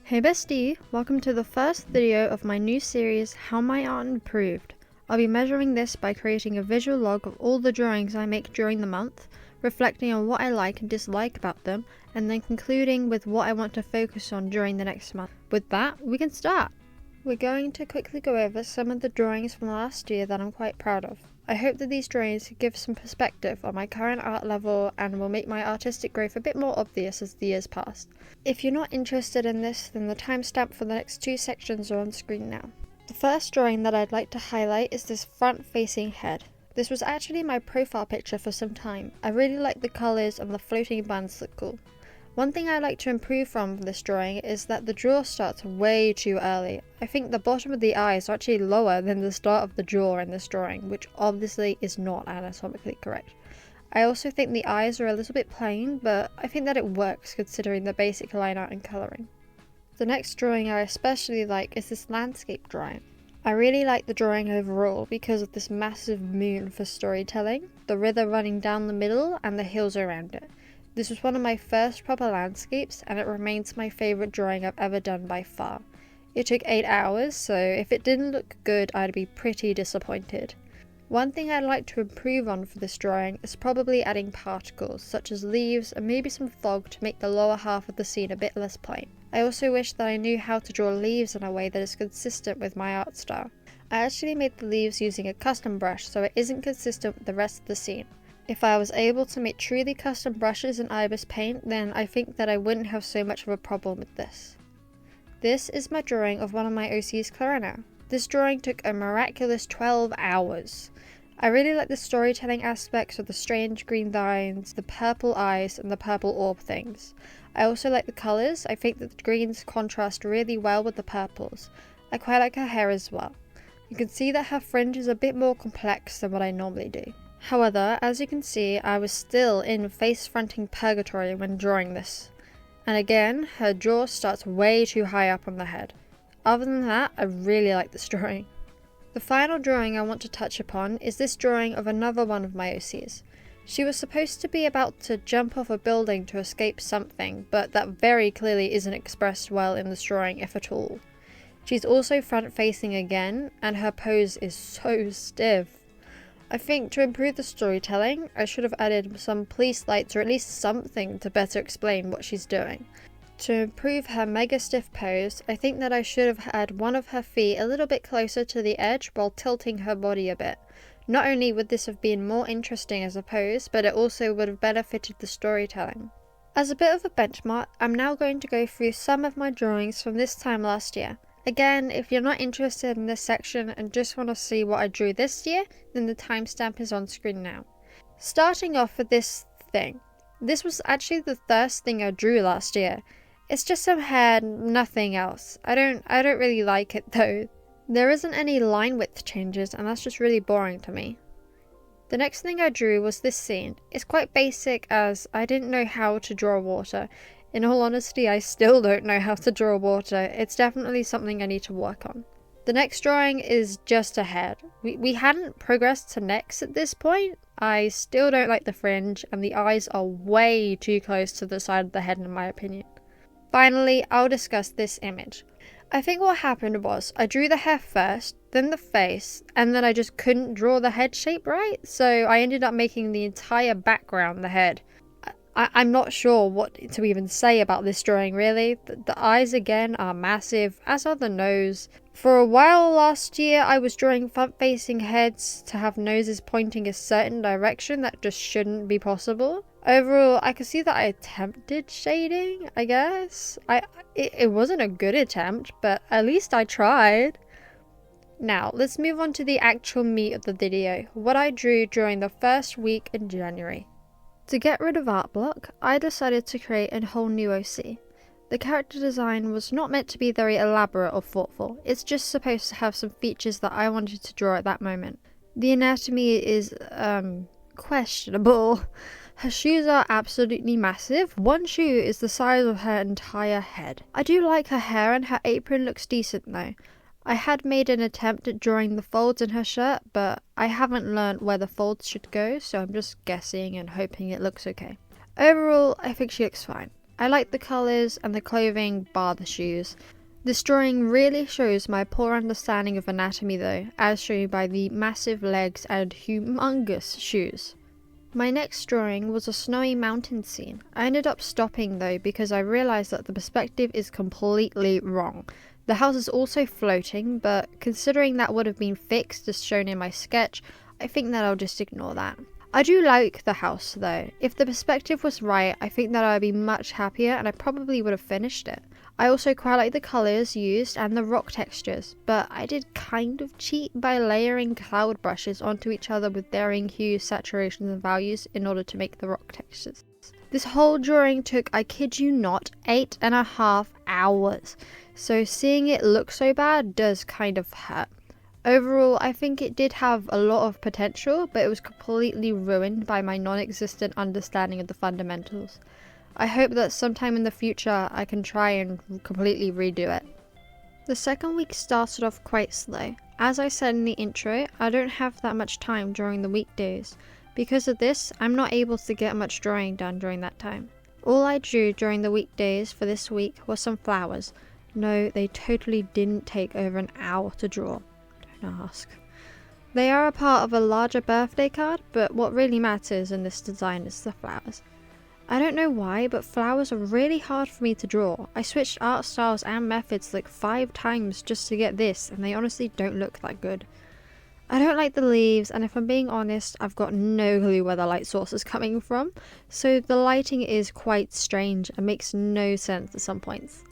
Hey bestie, welcome to the first video of my new series, How My Art Improved. I'll be measuring this by creating a visual log of all the drawings I make during the month, reflecting on what I like and dislike about them, and then concluding with what I want to focus on during the next month. With that, we can start! We're going to quickly go over some of the drawings from last year that I'm quite proud of. I hope that these drawings give some perspective on my current art level and will make my artistic growth a bit more obvious as the years pass. If you're not interested in this, then the timestamp for the next two sections are on screen now. The first drawing that I'd like to highlight is this front-facing head. This was actually my profile picture for some time. I really like the colours and the floating buns look cool. One thing I like to improve from this drawing is that the jaw starts way too early. I think the bottom of the eye is actually lower than the start of the jaw in this drawing, which obviously is not anatomically correct. I also think the eyes are a little bit plain, but I think that it works considering the basic line art and colouring. The next drawing I especially like is this landscape drawing. I really like the drawing overall because of this massive moon for storytelling, the river running down the middle and the hills around it. This was one of my first proper landscapes and it remains my favourite drawing I've ever done by far. It took 8 hours, so if it didn't look good I'd be pretty disappointed. One thing I'd like to improve on for this drawing is probably adding particles such as leaves and maybe some fog to make the lower half of the scene a bit less plain. I also wish that I knew how to draw leaves in a way that is consistent with my art style. I actually made the leaves using a custom brush so it isn't consistent with the rest of the scene. If I was able to make truly custom brushes in Ibis Paint, then I think that I wouldn't have so much of a problem with this. This is my drawing of one of my OCs, Clarina. This drawing took a miraculous 12 hours. I really like the storytelling aspects of the strange green lines, the purple eyes, and the purple orb things. I also like the colours. I think that the greens contrast really well with the purples. I quite like her hair as well. You can see that her fringe is a bit more complex than what I normally do. However, as you can see, I was still in face-fronting purgatory when drawing this. And again, her jaw starts way too high up on the head. Other than that, I really like this drawing. The final drawing I want to touch upon is this drawing of another one of my OCs. She was supposed to be about to jump off a building to escape something, but that very clearly isn't expressed well in this drawing, if at all. She's also front-facing again, and her pose is so stiff. I think to improve the storytelling, I should have added some police lights or at least something to better explain what she's doing. To improve her mega stiff pose, I think that I should have had one of her feet a little bit closer to the edge while tilting her body a bit. Not only would this have been more interesting as a pose, but it also would have benefited the storytelling. As a bit of a benchmark, I'm now going to go through some of my drawings from this time last year. Again, if you're not interested in this section and just want to see what I drew this year, then the timestamp is on screen now. Starting off with this thing. This was actually the first thing I drew last year. It's just some hair, nothing else. I don't really like it though. There isn't any line width changes and that's just really boring to me. The next thing I drew was this scene. It's quite basic as I didn't know how to draw water. In all honesty, I still don't know how to draw water. It's definitely something I need to work on. The next drawing is just a head. We hadn't progressed to necks at this point. I still don't like the fringe and the eyes are way too close to the side of the head in my opinion. Finally, I'll discuss this image. I think what happened was I drew the hair first, then the face, and then I just couldn't draw the head shape right, so I ended up making the entire background the head. I'm not sure what to even say about this drawing really. The eyes again are massive, as are the nose. For a while last year I was drawing front-facing heads to have noses pointing a certain direction that just shouldn't be possible. Overall, I could see that I attempted shading, I guess. It wasn't a good attempt, but at least I tried. Now, let's move on to the actual meat of the video, what I drew during the first week in January. To get rid of art block, I decided to create a whole new OC. The character design was not meant to be very elaborate or thoughtful, it's just supposed to have some features that I wanted to draw at that moment. The anatomy is, questionable. Her shoes are absolutely massive. One shoe is the size of her entire head. I do like her hair and her apron looks decent though. I had made an attempt at drawing the folds in her shirt, but I haven't learnt where the folds should go, so I'm just guessing and hoping it looks okay. Overall, I think she looks fine. I like the colours and the clothing bar the shoes. This drawing really shows my poor understanding of anatomy though, as shown by the massive legs and humongous shoes. My next drawing was a snowy mountain scene. I ended up stopping though because I realised that the perspective is completely wrong. The house is also floating, but considering that would have been fixed as shown in my sketch, I think that I'll just ignore that. I do like the house though. If the perspective was right, I think that I'd be much happier and I probably would have finished it. I also quite like the colours used and the rock textures, but I did kind of cheat by layering cloud brushes onto each other with varying hues, saturations and values in order to make the rock textures. This whole drawing took, I kid you not, 8.5 hours, so seeing it look so bad does kind of hurt. Overall, I think it did have a lot of potential, but it was completely ruined by my non-existent understanding of the fundamentals. I hope that sometime in the future I can try and completely redo it. The second week started off quite slow. As I said in the intro, I don't have that much time during the weekdays. Because of this, I'm not able to get much drawing done during that time. All I drew during the weekdays for this week was some flowers. No, they totally didn't take over an hour to draw. Don't ask. They are a part of a larger birthday card, but what really matters in this design is the flowers. I don't know why, but flowers are really hard for me to draw. I switched art styles and methods like 5 times just to get this, and they honestly don't look that good. I don't like the leaves, and if I'm being honest, I've got no clue where the light source is coming from, so the lighting is quite strange and makes no sense at some points.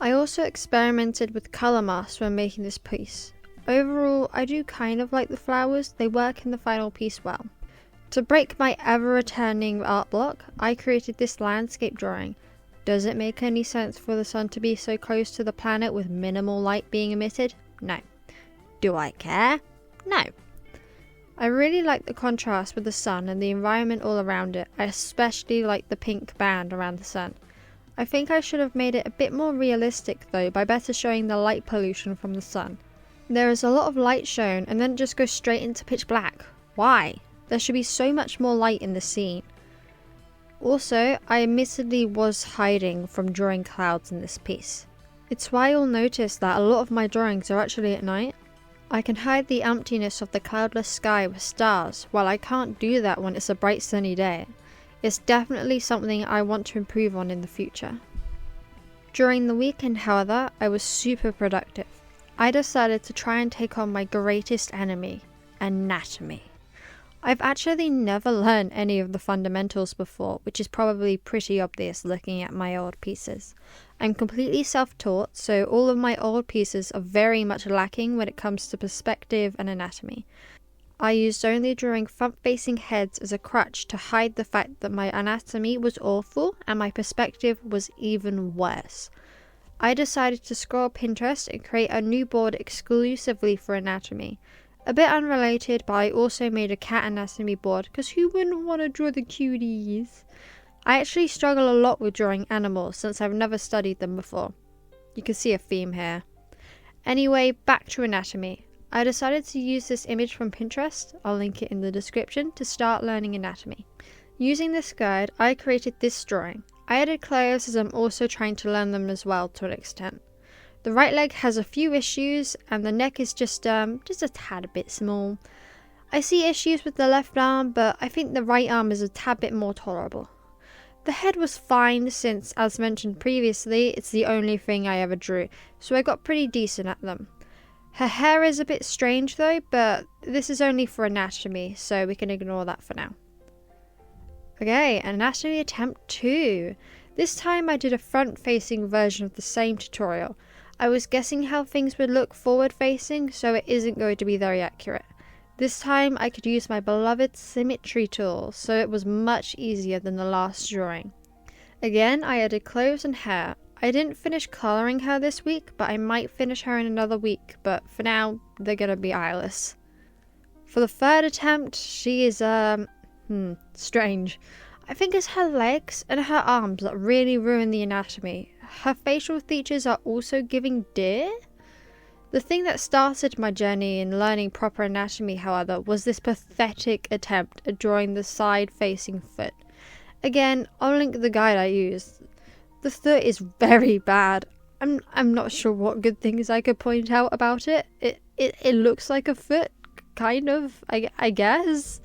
I also experimented with colour masks when making this piece. Overall, I do kind of like the flowers, they work in the final piece well. To break my ever-returning art block, I created this landscape drawing. Does it make any sense for the sun to be so close to the planet with minimal light being emitted? No. Do I care? No. I really like the contrast with the sun and the environment all around it. I especially like the pink band around the sun. I think I should have made it a bit more realistic though by better showing the light pollution from the sun. There is a lot of light shown and then it just goes straight into pitch black. Why? There should be so much more light in the scene. Also, I admittedly was hiding from drawing clouds in this piece. It's why you'll notice that a lot of my drawings are actually at night. I can hide the emptiness of the cloudless sky with stars, while I can't do that when it's a bright sunny day. It's definitely something I want to improve on in the future. During the weekend, however, I was super productive. I decided to try and take on my greatest enemy, anatomy. I've actually never learned any of the fundamentals before, which is probably pretty obvious looking at my old pieces. I'm completely self-taught, so all of my old pieces are very much lacking when it comes to perspective and anatomy. I used only drawing front-facing heads as a crutch to hide the fact that my anatomy was awful and my perspective was even worse. I decided to scroll Pinterest and create a new board exclusively for anatomy. A bit unrelated, but I also made a cat anatomy board because who wouldn't want to draw the cuties? I actually struggle a lot with drawing animals since I've never studied them before. You can see a theme here. Anyway, back to anatomy. I decided to use this image from Pinterest, I'll link it in the description, to start learning anatomy. Using this guide, I created this drawing. I added clothes as I'm also trying to learn them as well to an extent. The right leg has a few issues and the neck is just a tad bit small. I see issues with the left arm, but I think the right arm is a tad bit more tolerable. The head was fine since, as mentioned previously, it's the only thing I ever drew, so I got pretty decent at them. Her hair is a bit strange though, but this is only for anatomy, so we can ignore that for now. Okay, anatomy attempt 2. This time I did a front-facing version of the same tutorial. I was guessing how things would look forward-facing, so it isn't going to be very accurate. This time I could use my beloved symmetry tool, so it was much easier than the last drawing. Again, I added clothes and hair. I didn't finish colouring her this week, but I might finish her in another week, but for now, they're gonna be eyeless. For the third attempt, she is, strange. I think it's her legs and her arms that really ruin the anatomy. Her facial features are also giving deer. The thing that started my journey in learning proper anatomy, however, was this pathetic attempt at drawing the side-facing foot. Again, I'll link the guide I used. The foot is very bad. I'm not sure what good things I could point out about it. It looks like a foot, kind of, I guess.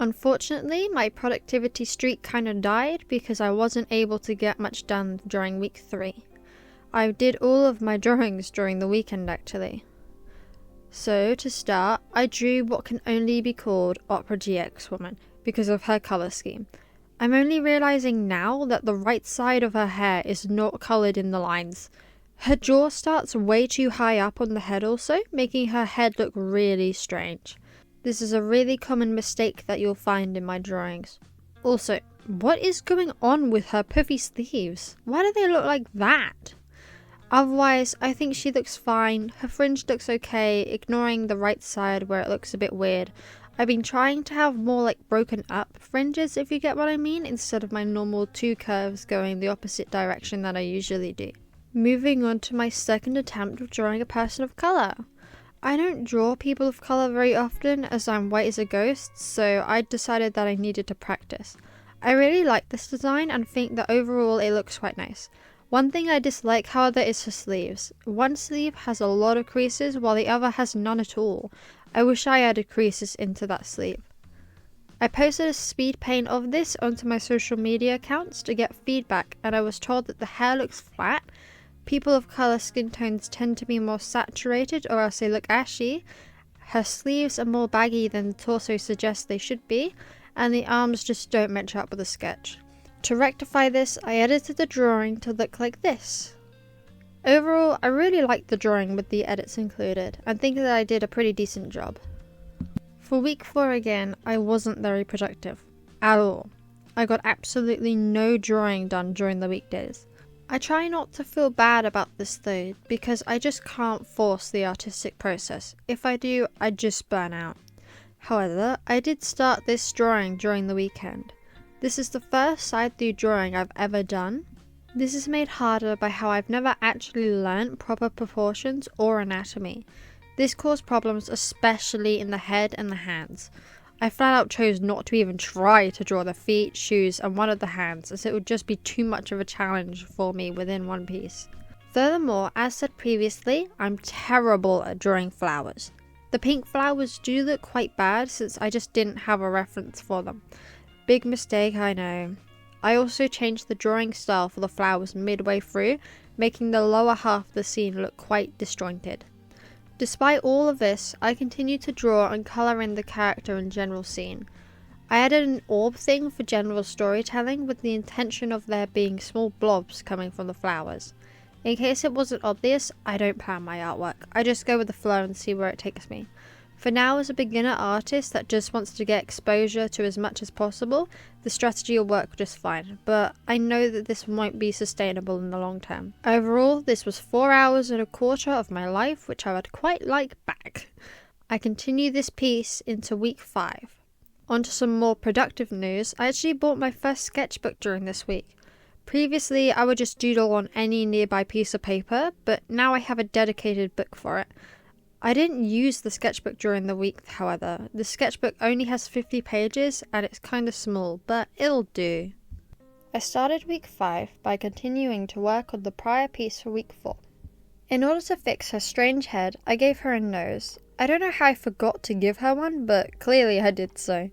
Unfortunately, my productivity streak kind of died because I wasn't able to get much done during week 3. I did all of my drawings during the weekend actually. So, to start, I drew what can only be called Opera GX Woman because of her colour scheme. I'm only realising now that the right side of her hair is not coloured in the lines. Her jaw starts way too high up on the head also, making her head look really strange. This is a really common mistake that you'll find in my drawings. Also, what is going on with her puffy sleeves? Why do they look like that? Otherwise, I think she looks fine. Her fringe looks okay, ignoring the right side where it looks a bit weird. I've been trying to have more like broken up fringes, if you get what I mean, instead of my normal 2 curves going the opposite direction that I usually do. Moving on to my second attempt of drawing a person of colour. I don't draw people of colour very often as I'm white as a ghost, so I decided that I needed to practice. I really like this design and think that overall it looks quite nice. One thing I dislike, however, is her sleeves. One sleeve has a lot of creases while the other has none at all. I wish I added creases into that sleeve. I posted a speed paint of this onto my social media accounts to get feedback, and I was told that the hair looks flat. People of colour skin tones tend to be more saturated or else they look ashy. Her sleeves are more baggy than the torso suggests they should be, and the arms just don't match up with the sketch. To rectify this, I edited the drawing to look like this. Overall, I really liked the drawing with the edits included, and think that I did a pretty decent job. For week 4 again, I wasn't very productive. At all. I got absolutely no drawing done during the weekdays. I try not to feel bad about this though, because I just can't force the artistic process. If I do, I just burn out. However, I did start this drawing during the weekend. This is the first side-through drawing I've ever done. This is made harder by how I've never actually learnt proper proportions or anatomy. This caused problems especially in the head and the hands. I flat out chose not to even try to draw the feet, shoes and one of the hands, as it would just be too much of a challenge for me within one piece. Furthermore, as said previously, I'm terrible at drawing flowers. The pink flowers do look quite bad since I just didn't have a reference for them. Big mistake, I know. I also changed the drawing style for the flowers midway through, making the lower half of the scene look quite disjointed. Despite all of this, I continued to draw and colour in the character and general scene. I added an orb thing for general storytelling with the intention of there being small blobs coming from the flowers. In case it wasn't obvious, I don't plan my artwork. I just go with the flow and see where it takes me. For now, as a beginner artist that just wants to get exposure to as much as possible, the strategy will work just fine, but I know that this won't be sustainable in the long term. Overall, this was 4 hours and a quarter of my life, which I would quite like back. I continue this piece into week 5. On to some more productive news. I actually bought my first sketchbook during this week. Previously, I would just doodle on any nearby piece of paper, but now I have a dedicated book for it. I didn't use the sketchbook during the week, however. The sketchbook only has 50 pages and it's kind of small, but it'll do. I started week 5 by continuing to work on the prior piece for week 4. In order to fix her strange head, I gave her a nose. I don't know how I forgot to give her one, but clearly I did so.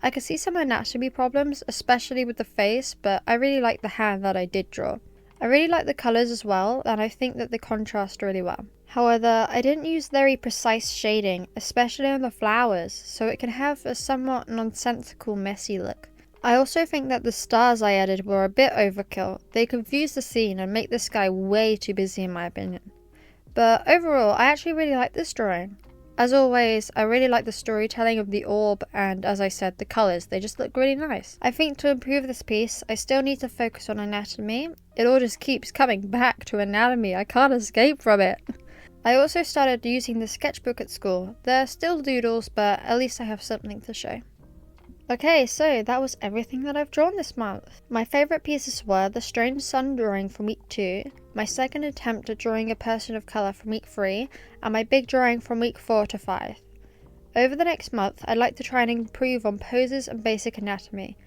I could see some anatomy problems, especially with the face, but I really like the hand that I did draw. I really like the colours as well, and I think that they contrast really well. However, I didn't use very precise shading, especially on the flowers, so it can have a somewhat nonsensical, messy look. I also think that the stars I added were a bit overkill. They confuse the scene and make this guy way too busy in my opinion. But overall, I actually really like this drawing. As always, I really like the storytelling of the orb and, as I said, the colours. They just look really nice. I think to improve this piece, I still need to focus on anatomy. It all just keeps coming back to anatomy. I can't escape from it. I also started using the sketchbook at school. They're still doodles, but at least I have something to show. Okay, so that was everything that I've drawn this month. My favourite pieces were the strange sun drawing from week 2, my second attempt at drawing a person of colour from week 3, and my big drawing from week 4 to 5. Over the next month, I'd like to try and improve on poses and basic anatomy.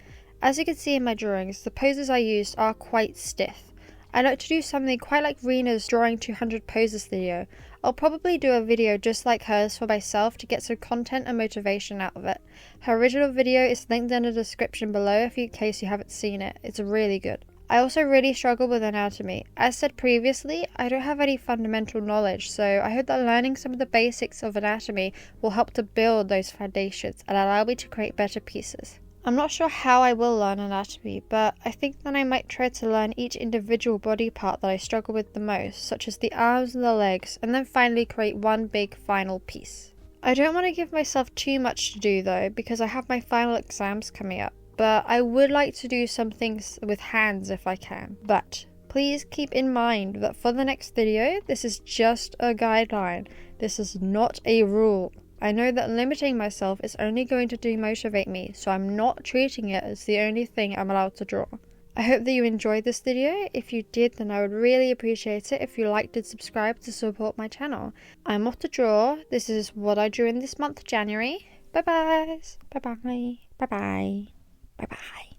As you can see in my drawings, the poses I used are quite stiff. I like to do something quite like Rena's drawing 200 poses video. I'll probably do a video just like hers for myself to get some content and motivation out of it. Her original video is linked in the description below in case you haven't seen it. It's really good. I also really struggle with anatomy. As said previously, I don't have any fundamental knowledge, so I hope that learning some of the basics of anatomy will help to build those foundations and allow me to create better pieces. I'm not sure how I will learn anatomy, but I think that I might try to learn each individual body part that I struggle with the most, such as the arms and the legs, and then finally create one big final piece. I don't want to give myself too much to do though, because I have my final exams coming up. But I would like to do some things with hands if I can. But please keep in mind that for the next video, this is just a guideline. This is not a rule. I know that limiting myself is only going to demotivate me, so I'm not treating it as the only thing I'm allowed to draw. I hope that you enjoyed this video. If you did, then I would really appreciate it if you liked and subscribed to support my channel. I'm off to draw. This is what I drew in this month, January. Bye bye. Bye bye. Bye bye. Bye bye.